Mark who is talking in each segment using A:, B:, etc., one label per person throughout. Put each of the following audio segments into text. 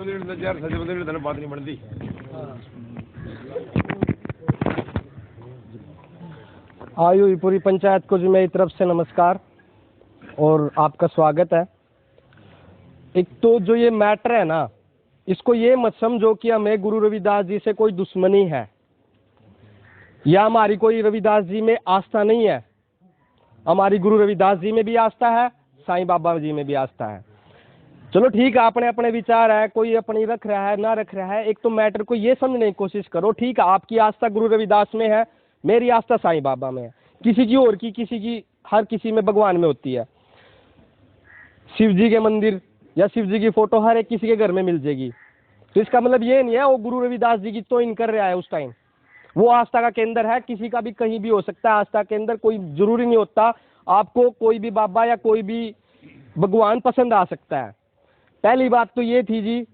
A: बात नहीं बनती।
B: आयुपुरी पंचायत को जी मेरी तरफ से नमस्कार और आपका स्वागत है। एक तो जो ये मैटर है ना, इसको ये मत समझो कि हमें गुरु रविदास जी से कोई दुश्मनी है या हमारी कोई रविदास जी में आस्था नहीं है। हमारी गुरु रविदास जी में भी आस्था है, साईं बाबा जी में भी आस्था है। चलो ठीक है, अपने अपने विचार है, कोई अपनी रख रहा है ना रख रहा है। एक तो मैटर को ये समझने की कोशिश करो, ठीक है आपकी आस्था गुरु रविदास में है, मेरी आस्था साईं बाबा में है, किसी की और की, किसी की, हर किसी में भगवान में होती है। शिव जी के मंदिर या शिव जी की फोटो हर एक किसी के घर में मिल जाएगी। तो इसका मतलब ये नहीं है वो गुरु रविदास जी की तौहीन कर रहा है उस टाइम। वो आस्था का केंद्र है, किसी का भी कहीं भी हो सकता है आस्था के अंदर। कोई जरूरी नहीं होता आपको कोई भी बाबा या कोई भी भगवान पसंद आ सकता है। पहली बात तो ये थी जी,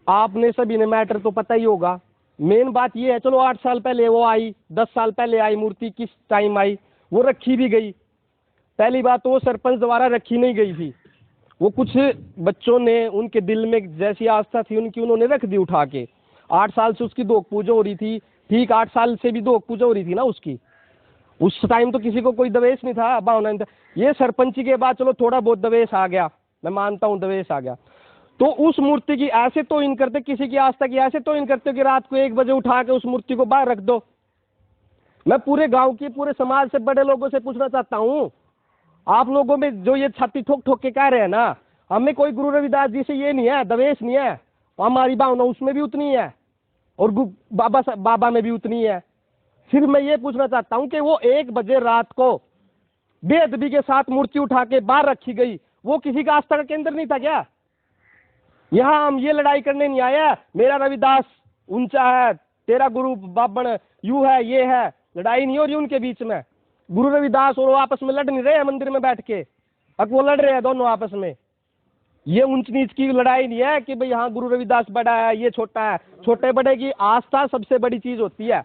B: आपने सभी ने मैटर तो पता ही होगा। मेन बात ये है, चलो 8 साल पहले वो आई, 10 साल पहले आई मूर्ति, किस टाइम आई, वो रखी भी गई। पहली बात तो वो सरपंच द्वारा रखी नहीं गई थी, वो कुछ बच्चों ने उनके दिल में जैसी आस्था थी उनकी उन्होंने रख दी उठा के। 8 साल से उसकी दोक पूजा हो रही थी, ठीक 8 साल से भी दोक पूजा हो रही थी ना उसकी। उस टाइम तो किसी को कोई दवेश नहीं था, भावना नहीं था। ये सरपंची के बाद चलो थोड़ा बहुत दवेश आ गया, मैं मानता हूँ दवेश आ गया। तो उस मूर्ति की ऐसे तौहीन करते, किसी की आस्था की ऐसे तौहीन करते कि रात को 1 बजे उठा के उस मूर्ति को बाहर रख दो। मैं पूरे गांव की, पूरे समाज से, बड़े लोगों से पूछना चाहता हूँ, आप लोगों में जो ये छाती ठोक ठोक के कह रहे हैं ना, हमें कोई गुरु रविदास जी से ये नहीं है, दवेश नहीं है, हमारी भावना उसमें भी उतनी है और बाबा में भी उतनी है। फिर मैं ये पूछना चाहता हूँ कि वो 1 बजे रात को बेअदबी के साथ मूर्ति उठा के बाहर रखी गई, वो किसी का आस्था का केंद्र नहीं था क्या? यहाँ हम ये लड़ाई करने नहीं आया मेरा रविदास ऊंचा है, तेरा गुरु बाबन यू है, ये है। लड़ाई नहीं हो रही उनके बीच में। गुरु रविदास और वो आपस में लड़ नहीं रहे हैं मंदिर में बैठ के, अब वो लड़ रहे हैं दोनों आपस में। ये ऊंच नीच की लड़ाई नहीं है कि भाई यहाँ गुरु रविदास बड़ा है ये छोटा है। छोटे बड़े की आस्था सबसे बड़ी चीज होती है,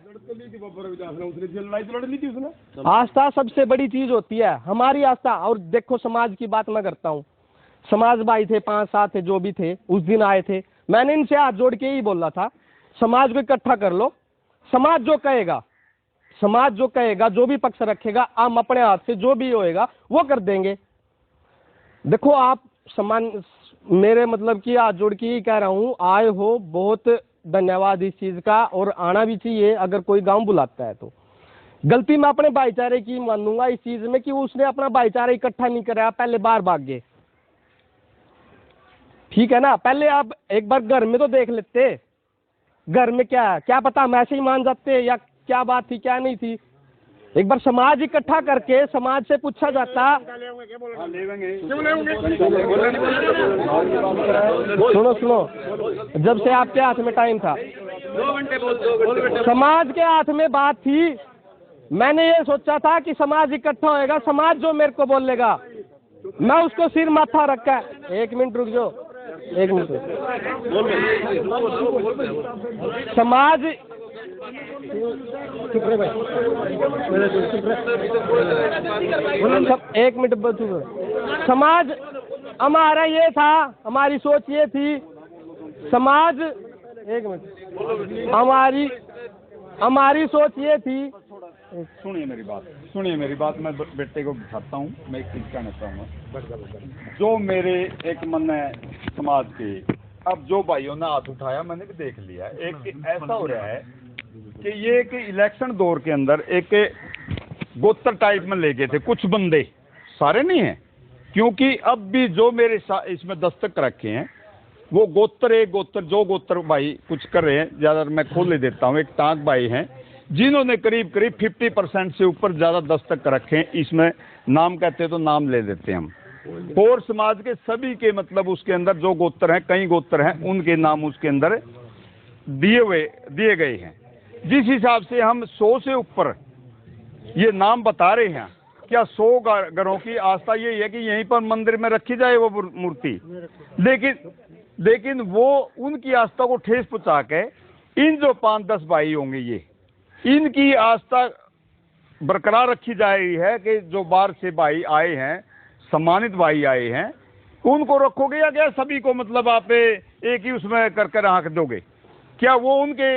B: आस्था सबसे बड़ी चीज होती है, हमारी आस्था। और देखो समाज की बात मैं करता हूँ, समाज भाई थे 5-7 थे जो भी थे, उस दिन आए थे, मैंने इनसे हाथ जोड़ के ही बोला था समाज को इकट्ठा कर लो, समाज जो कहेगा, समाज जो कहेगा, जो भी पक्ष रखेगा, हम अपने हाथ से जो भी होएगा वो कर देंगे। देखो आप समान, मेरे मतलब कि हाथ जोड़ के ही कह रहा हूँ, आए हो बहुत धन्यवाद इस चीज का, और आना भी चाहिए अगर कोई गांव बुलाता है तो। गलती मैं अपने भाईचारे की मानूंगा इस चीज में कि उसने अपना भाईचारा इकट्ठा नहीं कराया, पहले बाहर भाग गए, ठीक है ना। पहले आप एक बार घर में तो देख लेते, घर में क्या पता हम ऐसे ही मान जाते या क्या बात थी क्या नहीं थी। एक बार समाज इकट्ठा करके समाज से पूछा जाता। सुनो, जब से आपके हाथ में टाइम था, समाज के हाथ में बात थी, मैंने ये सोचा था कि समाज इकट्ठा होएगा, समाज जो मेरे को बोलेगा मैं उसको सिर माथा रखा। 1 मिनट रुक जाओ, 1 मिनट। समाज एक मिनट बचूंगा। समाज हमारा ये था, हमारी सोच ये थी, समाज, 1 मिनट, हमारी सोच ये थी।
A: सुनिए मेरी बात, मैं बेटे को बिठाता हूँ। मैं एक चीज कहना चाहूँगा, जो मेरे एक मन है समाज के, अब जो भाइयों ने हाथ उठाया मैंने भी देख लिया। एक ऐसा हो रहा है कि ये एक इलेक्शन दौर के अंदर एक गोत्र टाइप में ले गए थे कुछ बंदे, सारे नहीं हैं, क्योंकि अब भी जो मेरे इसमें दस्तक रखे हैं वो गोत्र जो गोत्र भाई कुछ कर रहे हैं, ज्यादा मैं खोल ले देता हूँ। एक टांक भाई हैं जिन्होंने करीब 50% से ऊपर ज्यादा दस्तक रखे हैं इसमें, नाम कहते हैं तो नाम ले देते हैं हम। और समाज के सभी के मतलब उसके अंदर जो गोत्र हैं, कई गोत्र हैं, उनके नाम उसके अंदर दिए गए हैं। जिस हिसाब से हम 100 से ऊपर ये नाम बता रहे हैं, क्या 100 घरों की आस्था यही है कि यहीं पर मंदिर में रखी जाए वो मूर्ति, लेकिन वो उनकी आस्था को ठेस पहुंचा के इन जो 5-10 भाई होंगे ये, इनकी आस्था बरकरार रखी जा रही है कि जो बाहर से भाई आए हैं, सम्मानित भाई आए हैं, उनको रखोगे या क्या सभी को मतलब आप एक ही उसमें करके रख दोगे? क्या वो उनके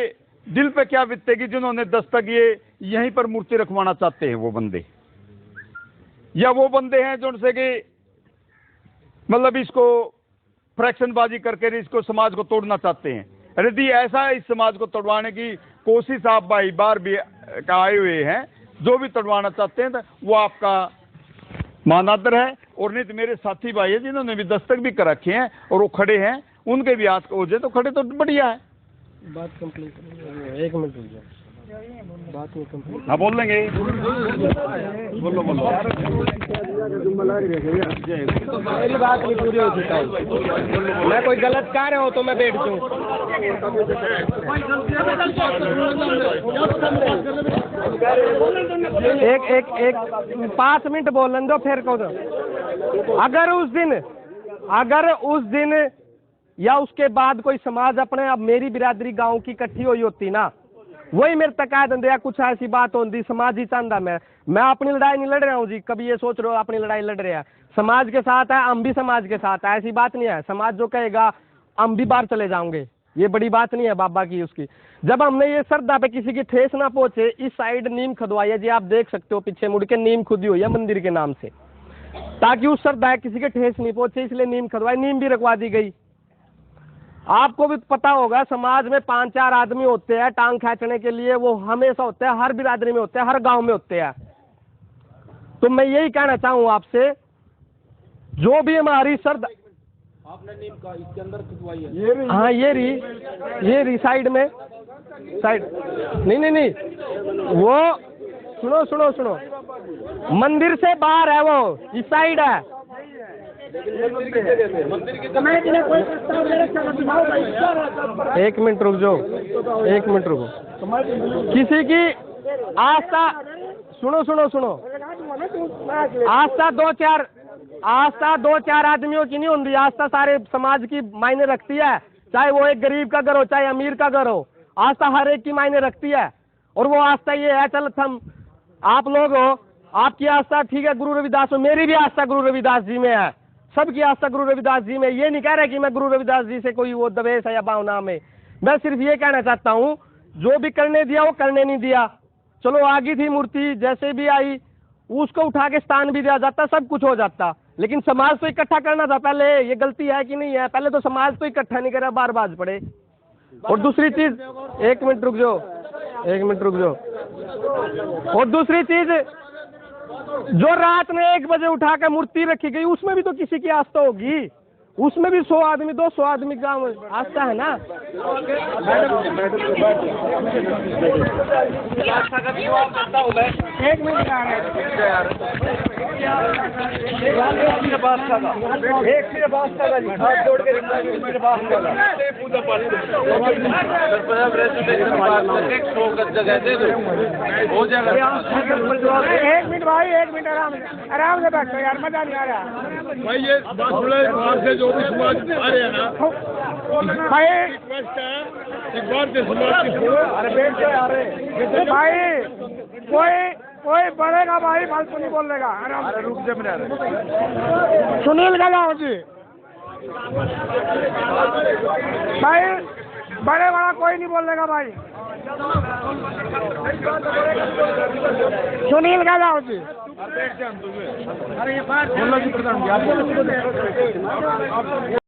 A: दिल पे क्या बीतेगी जिन्होंने दस्तक ये यहीं पर मूर्ति रखवाना चाहते हैं वो बंदे, या वो बंदे हैं जो उनसे कि मतलब इसको फ्रैक्शनबाजी करके इसको समाज को तोड़ना चाहते हैं? यदि ऐसा है इस समाज को तोड़वाने की कोशिश आप भाई बार भी आए हुए हैं, जो भी तोड़वाना चाहते हैं वो आपका मानादर है। और नहीं तो मेरे साथी भाई है जिन्होंने भी दस्तक भी कर रखे हैं और वो खड़े हैं, उनके भी हाथ हो जाए तो खड़े तो बढ़िया है।
B: बात कंप्लीट, एक मिनट रुक जाओ, बात में कंप्लीट।
A: हाँ बोल लेंगे, बोलो बोलो।
B: मेरी बात नहीं पूरी हो चुका है, मैं कोई गलत कह रहा हूँ तो मैं बैठ जाऊँ। एक 5 मिनट बोलन दो फिर कहो। अगर उस दिन या उसके बाद कोई समाज अपने अब मेरी बिरादरी गांव की इकट्ठी हुई होती ना, वही मेरे तक कह देंगे कुछ ऐसी बात होती समाज ही चाहता। मैं अपनी लड़ाई नहीं लड़ रहा हूँ जी, कभी ये सोच रहे हो अपनी लड़ाई लड़ रहे हैं, समाज के साथ है, हम भी समाज के साथ है, ऐसी बात नहीं है। समाज जो कहेगा हम भी बाहर चले जाओगे, ये बड़ी बात नहीं है बाबा की उसकी। जब हमने ये श्रद्धा पे किसी की ठेस ना पहुंचे, इस साइड नीम खुदवाई है जी, आप देख सकते हो पीछे मुड़ के नीम खुदी हुई है मंदिर के नाम से, ताकि उस श्रद्धा किसी के ठेस नहीं पहुंचे, इसलिए नीम खुदवाई, नीम भी रखवा दी गई। आपको भी पता होगा समाज में 5-4 आदमी होते हैं टांग खींचने के लिए, वो हमेशा होते हैं, हर बिरादरी में होते हैं, हर गांव में होते हैं। तो मैं यही कहना चाहूँ आपसे, जो भी हमारी श्रद्धा, आपने नीम का इसके अंदर खुदवाई है, हाँ ये रही साइड में, साइड नहीं वो सुनो मंदिर से बाहर है, वो इस साइड है। एक मिनट रुक जाओ, एक मिनट रुको। किसी की आस्था, सुनो आस्था 2-4 आदमियों की नहीं होती, आस्था सारे समाज की मायने रखती है, चाहे वो एक गरीब का घर हो चाहे अमीर का घर हो, आस्था हर एक की मायने रखती है। और वो आस्था ये है, चल हम आप लोग हो, आपकी आस्था ठीक है गुरु रविदास में, मेरी भी आस्था गुरु रविदास जी में है, सबकी आस्था गुरु रविदास जी में। ये नहीं कह रहे कि मैं गुरु रविदास जी से कोई वो द्वेष है या भावना में, मैं सिर्फ ये कहना चाहता हूँ जो भी करने दिया वो करने नहीं दिया। चलो आगे थी मूर्ति जैसे भी आई, उसको उठा के स्थान भी दिया जाता, सब कुछ हो जाता, लेकिन समाज तो इकट्ठा करना था पहले। ये गलती है कि नहीं है? पहले तो समाज तो इकट्ठा नहीं करा, बार बाज पड़े। और दूसरी चीज, एक मिनट रुक जाओ, और दूसरी चीज, जो रात में 1 बजे उठा कर मूर्ति रखी गई, उसमें भी तो किसी की आस्था होगी, उसमें भी 100 आदमी 200 आदमी का आस्था है ना। एक मिनट भाई, 1 मिनट आराम से बैठो यार, मजा नहीं आ रहा
C: भाई। ये बात से जो भी समाज आ रहे हैं ना
B: भाई,
C: रिक्वेस्ट है एक बार से समाज की
B: अरे बैठ जाओ यार भाई, कोई बढ़ेगा भाई, फालतू नहीं बोलेगा, आराम से रुक जा। सुनील गजाओ जी भाई, बड़े बड़ा कोई नहीं बोलेगा भाई, सुनील गजाओ जी। अरे ये बात